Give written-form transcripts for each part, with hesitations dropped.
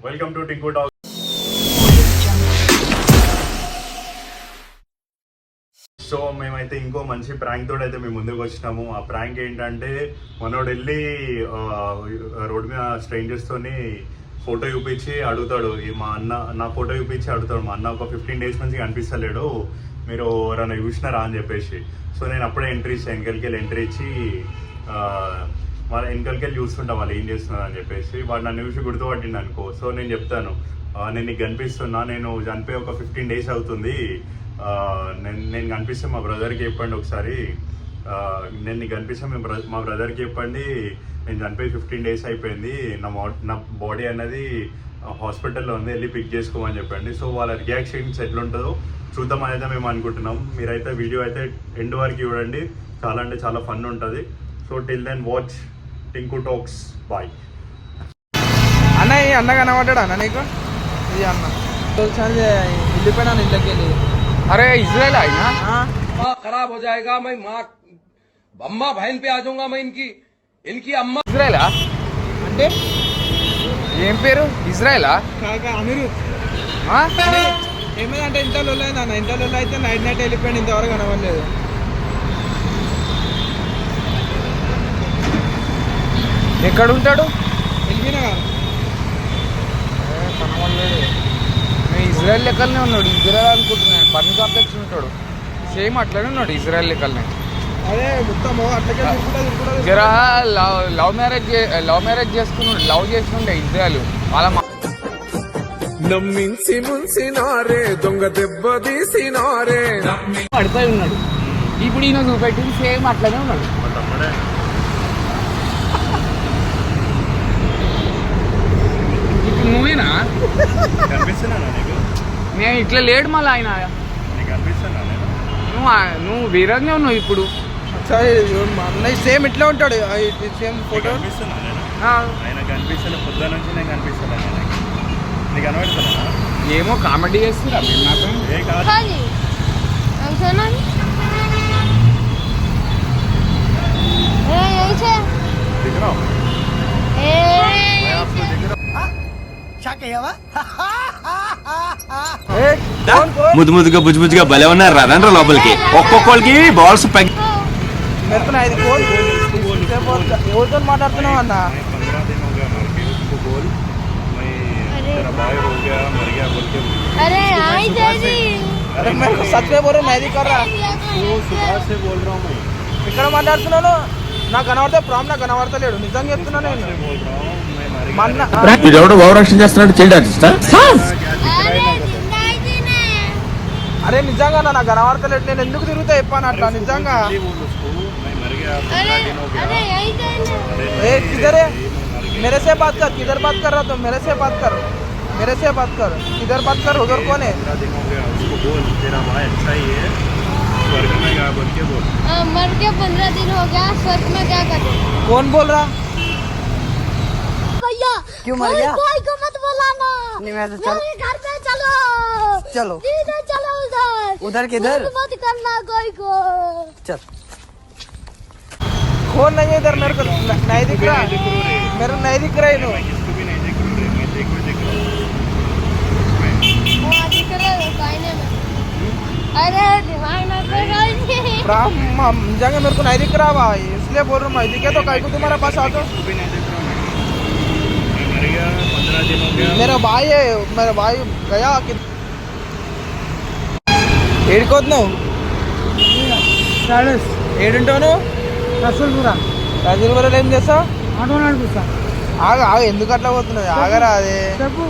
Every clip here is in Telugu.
Welcome to Tinku talk. So మేమైతే ఇంకో మంచి ప్రాంక్ తోటి అయితే మేము ముందుకు వచ్చినాము. ఆ ప్రాంక్ ఏంటంటే మనోడు వెళ్ళి రోడ్ మీద స్ట్రేంజర్స్ తోని ఫోటో చూపించి అడుగుతాడు, మా అన్న నా ఫోటో చూపించి అడుగుతాడు, మా అన్న ఒక 15 days నుంచి కనిపిస్తలేడు, మీరు ఎవరైనా చూసినారా అని చెప్పేసి. సో నేను అప్పుడే ఎంట్రీ ఇచ్చాను, వెనకలికి ఎంట్రీ ఇచ్చి వాళ్ళ వెనకలికి చూస్తుంటా వాళ్ళు ఏం చేస్తున్నారు అని చెప్పేసి. వాడు నన్ను చూసి గుర్తుపట్టిండు అనుకో. సో నేను చెప్తాను, నేను నీకు కనిపిస్తున్నా, నేను చనిపోయి ఒక 15 days అవుతుంది, నేను కనిపిస్తే మా బ్రదర్కి చెప్పండి ఒకసారి, నేను నీకు కనిపిస్తే మా బ్రదర్కి చెప్పండి, నేను చనిపోయి 15 days అయిపోయింది, నా బాడీ అనేది హాస్పిటల్లో ఉంది, వెళ్ళి పిక్ చేసుకోమని చెప్పండి. సో వాళ్ళ రియాక్షన్స్ ఎట్లుంటుందో చూద్దాం అనేది మేము అనుకుంటున్నాం. మీరైతే వీడియో అయితే ఎండ్ వరకు చూడండి, చాలా అంటే చాలా ఫన్ ఉంటుంది. So till then watch Tinku talks. Bye. అన్న ఈ అన్న కనబడ్డాడు అన్న నీకు? ఇది అన్న వెళ్ళిపోయినా ఇంట్లోకి వెళ్ళి. अरे इजराइल आई ना, खराब हो जाएगा, मैं माँ अम्मा बहन पे आ जाऊंगा, मैं इनकी अम्मा. ఇజ్రాయలా అంటే ఏం పేరు? ఇజ్రాయలా? అనిరు ఏమైందంటే ఇంట్లో లొల్లైంది అన్న. ఇంట్లో లొల్ల అయితే నైట్ వెళ్ళిపోయాడు, ఇంతవరకు కనవలేదు. ఎక్కడ ఉంటాడు? వెళ్ళిపోయినా కదా కనవలేదు. నేను ఇజ్రాయల్ లెక్కలనే ఉన్నాడు, ఇజ్రాయల్ అనుకుంటున్నాను. బర్న్ కాంప్లెక్స్ ఉంటాడు, సేమ్ అట్లనే ఉన్నాడు ఇజ్రాయల్ లెక్కలనే. అదే మొత్తం అట్లకే జరా లవ్ మ్యారేజ్ చేసుకున్నాడు, లవ్ చేసుకుంటే ఇజ్రాయల్ వాళ్ళ నమ్మించి ముంచినారే దొంగ దెబ్బ తీసినారే పడిపోయి ఉన్నాడు. ఇప్పుడు ఈయన చూపెట్టింది సేమ్ అట్లనే ఉన్నాడు. ఇప్పుడు నువ్వేనా? నేను ఇట్లా లేడు మళ్ళీ ఆయన. నువ్వు వీరంగా ఉన్నావు ఇప్పుడు. అన్నయ్య సేమ్ ఇట్లా ఉంటాడు, సేమ్ ఫోటో. ఏమో కామెడీ చేస్తురా మీరు నాకు. ముద్దు ముద్దుగా బుజ్జు బుజ్జుగా భలే ఉన్నారు రాదండ్రా లోపలికి. ఒక్కొక్కరికి బాల్స్ ఎవరితో మాట్లాడుతున్నావు అన్న? ఇక్కడ మాట్లాడుతున్నాను, నాకు కనబడితే ప్రామ్, నాకు కనబడతలేడు. నిజంగా చెప్తున్నాను నేను. ఎవడో ఓవరాక్షన్ చేస్తున్నాడు చైల్డ్ ఆర్టిస్టా? అరే నిజంగా నాకు కనబడతలేడు, నేను ఎందుకు తిరుగుతా చెప్పాను అట్లా నిజంగా. किधर है? मेरे से बात कर. किधर बात कर रहा तो मेरे से बात कर. किधर बात कर? उधर कौन है? मर के 15 दिन हो गया, स्वर्ग में क्या करे? कौन बोल रहा? भैया क्यों मर गया? कोई को मत बुलाना. नहीं मैं तो चल. घर पे चलो. चलो उधर किधर? मत करना कोई को. चल. कौन नहीं है इधर? मेरे को नहीं दिख रहा. मेरे को नहीं दिख रहा है. अरे दिमाग ना जगह मेरे को नहीं दिख रहा भाई, इसलिए बोल रहा हूँ. मैं दिखे तो कहीं को तुम्हारे पास आ जाओ. मेरा भाई है, मेरा भाई गया कि ఏడుకోతున్నావు? ఏడుంటావు? రసూల్పురం ఏం చేస్తావు? ఆటో నడిపిస్తా. ఆగా ఎందుకు అట్లా పోతున్నావు? ఆగరా. అదే చెప్పు.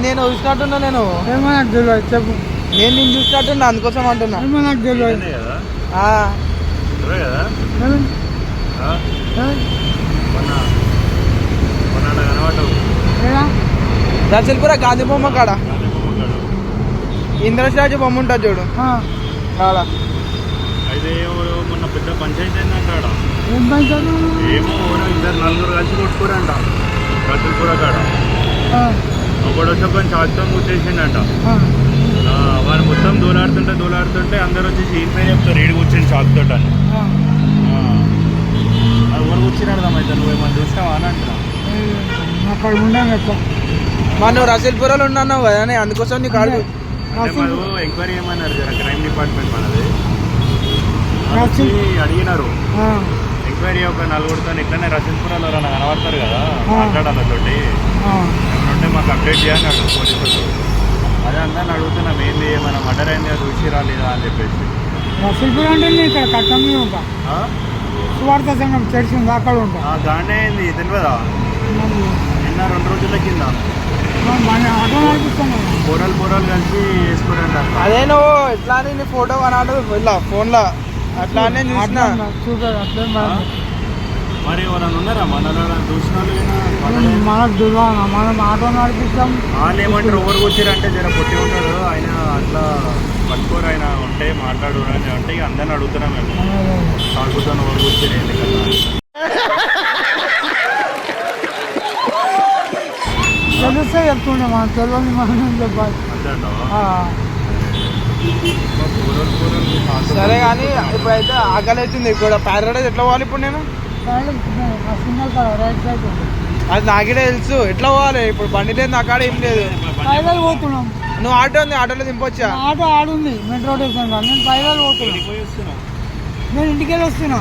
నేను చూసినట్టున్నా. నేను ఏమో నాకు తెలియదు. చెప్పు. నేను చూసినట్టున్నా, అందుకోసం అంటున్నా. ఏమో నాకు తెలియదు. రసూల్పుర గాంధీ బొమ్మ కాడ ఇంద్రశ్రాజు బొమ్మ ఉంటుంది చూడు. చాలా అయితే మొన్న పెద్ద పంచాయతీ ఏంటంటాడ. ఏం పంచాయతీ? ఏమో నలుగురు కలిసి కొట్టుకోరంట రసూల్పుర కాడ. ఒకడు వచ్చి ఒక చాచుతో కూర్చేసిండంట. వాడు మొత్తం దూలాడుతుంటే అందరు వచ్చేసి ఈయన పేరు చెప్తారు, ఏడు కూర్చొని చాకుతోట అని. ఎవరు కూర్చుని అర్థమైతే నువ్వేమన్నా చూసినావా అని అంటున్నా. అక్కడ ఉండాలి ఎక్కువ. నువ్వు రసూల్పురాలో ఉన్నావు కదా అని అందుకోసం నీకు అడుగు. ఎంక్వైరీ ఏమన్నారు జర క్రైమ్ డిపార్ట్మెంట్ మనది వచ్చి అడిగినారు ఎంక్వైరీ ఒక నలుగురితో ఇట్లనే రసూల్పురాలో ఎవరైనా కనబడతారు కదా మాట్లాడాలతోటి ఏమన్నా మాకు అప్డేట్ చేయన్నాడు పోలీసులు. అదే అందరిని అడుగుతున్నాం ఏంది ఏమైనా మర్డర్ అయింది చూసి రాలేదా అని చెప్పేసి. రసూల్పురం అంటే ఇక్కడ కట్టం మీద ఉంటా, సువార్త సంఘం చర్చి ఉంది అక్కడ ఉంటా. దాన్నే అయింది తెలియదా నిన్న 2 రోజుల కింద ఆటో నడిపిస్తాను. పోరలు కలిసి వేసుకోరంట. అదే నువ్వు ఎట్లా అని నీ ఫోటో కనాడు ఇలా ఫోన్లో అట్లా అని చూసిన. చూసారు అట్లే మరి ఎవరైనా ఉన్నారా మనలో చూసిన మనకు దుర్వాన మనం ఆటో నడిపిస్తాం. వాళ్ళు ఏమంటారు ఎవరు వచ్చారంటే జర పొట్టి ఉంటాడు ఆయన అట్లా పట్టుకోరు ఆయన ఉంటే మాట్లాడు అని అంటే ఇక అందరిని అడుగుతున్నాం మేము తాగుతాను ఎవరు వచ్చారు ఎందుకన్నా తెలిస్తే చెప్తుండే మనం తెలియని మనం చెప్పాలి. సరే కానీ ఇప్పుడైతే ఆకలి అవుతుంది ఇక్కడ. ప్యారడైజ్ ఎట్లా పోవాలి ఇప్పుడు నేను? సిగ్నల్ కాడ రైట్ సైడ్ ఉంది. అది నాకే తెలుసు ఎట్లా పోవాలి. ఇప్పుడు బండి లేదు నా కాడ ఏం లేదు. పైదలు పోతున్నాం. నువ్వు ఆటో ఉంది, ఆటోలో దింపొచ్చా? ఆటో ఆడుంది మెట్రో స్టేషన్ కాడ. నేను పైదలు పోతున్నాను. నేను ఇంటికి వెళ్ళి వస్తున్నా.